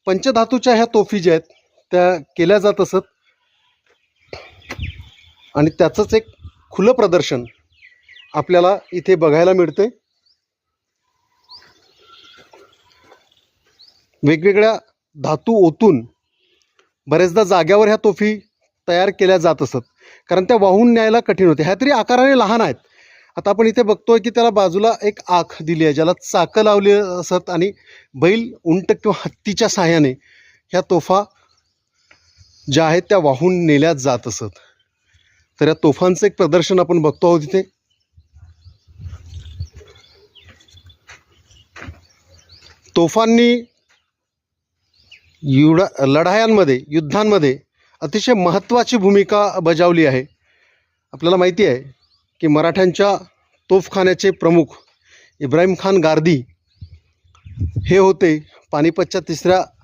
पंचधातूच्या ह्या तोफी ज्या आहेत त्या केल्या जात असत आणि त्याचंच एक खुलं प्रदर्शन आपल्याला इथे बघायला मिळते. वेगवेगळ्या धातू ओतून बरेचदा जाग्यावर ह्या तोफी तयार केल्या जात असत, कारण त्या वाहून न्यायला कठीण होते. ह्या तरी आकाराने लहान आहेत. आता आपण इथे बघतोय की त्याला बाजूला एक आख दिली आहे, ज्याला चाकं लावली असत आणि बैल, उंट किंवा हत्तीच्या साहाय्याने ह्या तोफा ज्या आहेत त्या वाहून नेल्या जात असत. तर या तोफांचं एक प्रदर्शन आपण बघतो आहोत इथे. तोफांनी लढायांमध्ये, युद्धांमध्ये अतिशय महत्त्वाची भूमिका बजावली आहे. आपल्याला माहिती आहे की मराठ्यांच्या तोफखान्याचे प्रमुख इब्राहिम खान गारदी हे होते पानिपतच्या तिसऱ्या